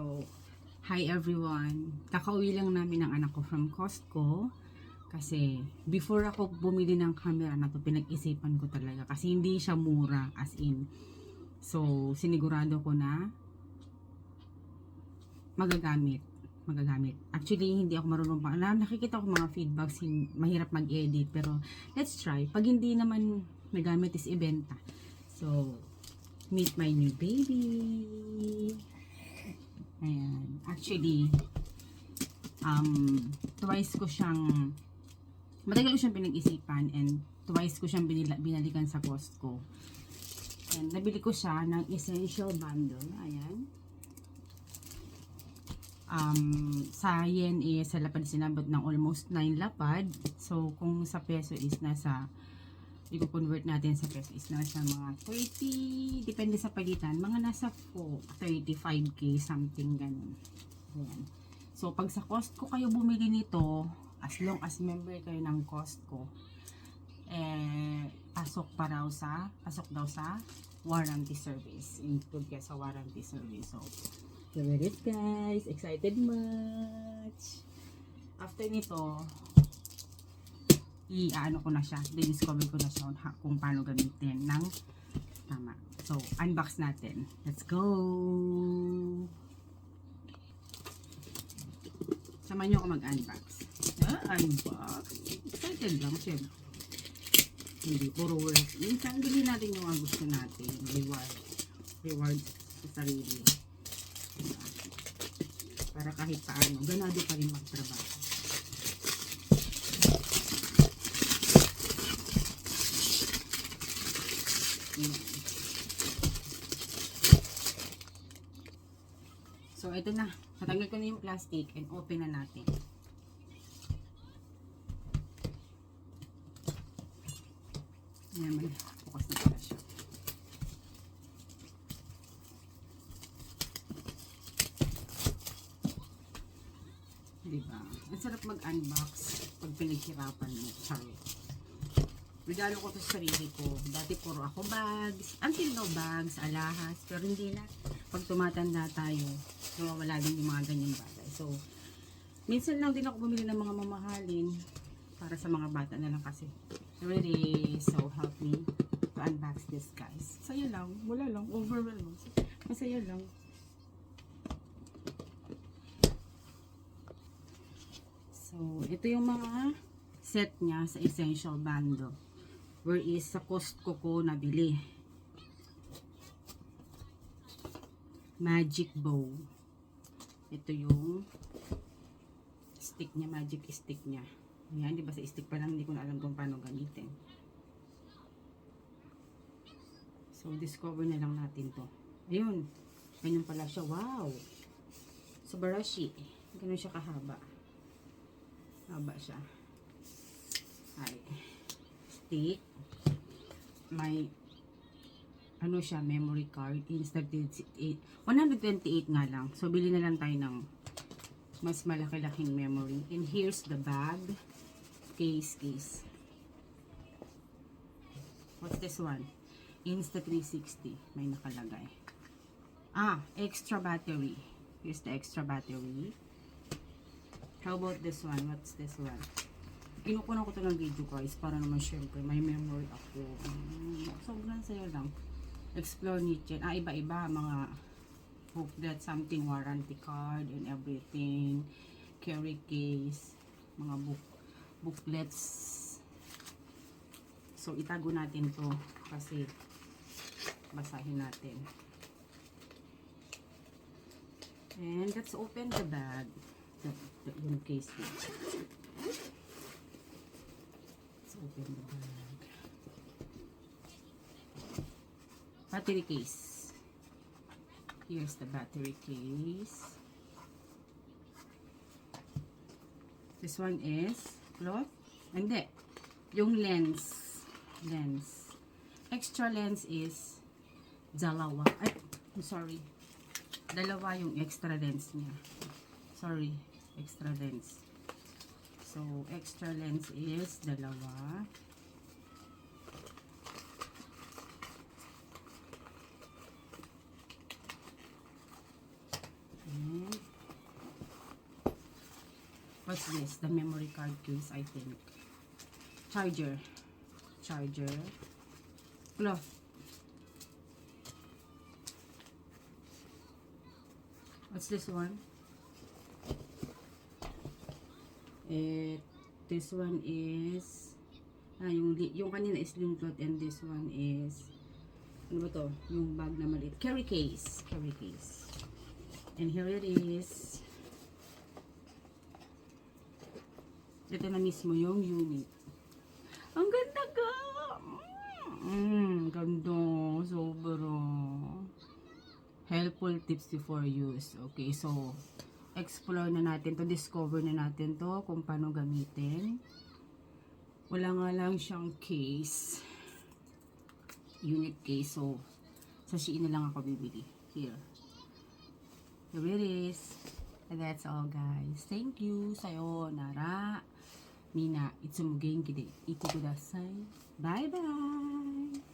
So, hi everyone. Kakauwi lang namin ng anak ko from Costco. Kasi before ako bumili ng camera na to, pinag-isipan ko talaga. Kasi hindi siya mura as in. So, sinigurado ko na magagamit. Actually, hindi ako marunong pa. Nakikita ko mga feedbacks, mahirap mag-edit. Pero, let's try. Pag hindi naman nagamit is ibenta. So, meet my new baby. Ayan. Actually, twice ko siyang, matagal ko siyang pinag-isipan and twice ko siyang binalikan sa Costco. And nabili ko siya ng essential bundle. Ayan. Sa yen sa lapad sinabot ng almost 9 lapad. So, kung sa peso is nasa, i-convert natin sa peso is nasa mga 30, depende sa palitan, mga nasa 35k something ganun. Ayan. So pag sa Costco kayo bumili nito, as long as member kayo ng Costco, pasok daw sa warranty service, include kayo sa warranty service. So look at it guys, excited much. After nito, i-ano ko na siya, discover ko na siya kung paano gamitin ng tama. So, unbox natin. Let's go! Samahan nyo ako mag-unbox. Unbox? Excited lang, syempre. Hindi, puro work. Minsan, bilhin natin yung mga gusto natin. Reward sa sarili. Para kahit paano, ganado pa rin magtrabaho. So, ito na. Natanggal ko na yung plastic and open na natin. Ayan, bukas na pala siya. Diba? Ang sarap mag-unbox pag pinaghirapan mo. Sorry. Regalo ko to sa sarili ko. Dati puro ako bags. Until now bags, alahas. Pero hindi na. Pag tumatanda tayo, nawawala din yung mga ganyang bagay. So, minsan lang din ako bumili ng mga mamahalin para sa mga bata na lang kasi. Really, so help me to unbox this guys. Masaya lang. Wala lang. Overwhelm. Masaya lang. So, ito yung mga set niya sa essential bundle. Where is sa Costco ko nabili. Magic bow. Ito yung stick niya, magic stick niya. Ayan, di ba sa stick pa lang, hindi ko na alam kung paano gamitin. So, discover na lang natin to. Ayun, ganyan pala siya. Wow! Subarashi. Ganun siya kahaba. Haba siya. Ay. Stick. May ano siya, memory card. Instead 128 nga lang. So, bili na lang tayo ng mas malaki-laking memory. And here's the bag. Case. What's this one? Insta360. May nakalagay. Extra battery. Here's the extra battery. How about this one? What's this one? Kinukunan ko ito ng video guys para naman syempre may memory ako. Sobrang saya lang. Explore niche. Iba-iba mga booklet, something warranty card and everything. Carry case, mga booklets. So itago natin to kasi basahin natin. And let's open the bag. Yung case dito. Let's open the bag. Battery case. Here's the battery case. This one is cloth. Hindi. Yung lens. Extra lens is dalawa. Ay, I'm sorry. Dalawa yung extra lens niya. Sorry. Extra lens. So, extra lens is dalawa. What's this? The memory card case, I think. Charger. Cloth. What's this one? This one is yung kanina is link cloth, and this one is ano ba to? Yung bag na maliit. Carry case. And here it is. Ito na mismo yung unit. Ang ganda ka! Ganda. Sobra. Helpful tips before use. Okay, so explore na natin to, discover na natin to kung paano gamitin. Wala nga lang siyang case. Unit case. So, sa Shein na lang ako bibili. Here it is. And that's all, guys. Thank you. Sayonara. Mina, itsumo genki de ite kudasai. Bye-bye.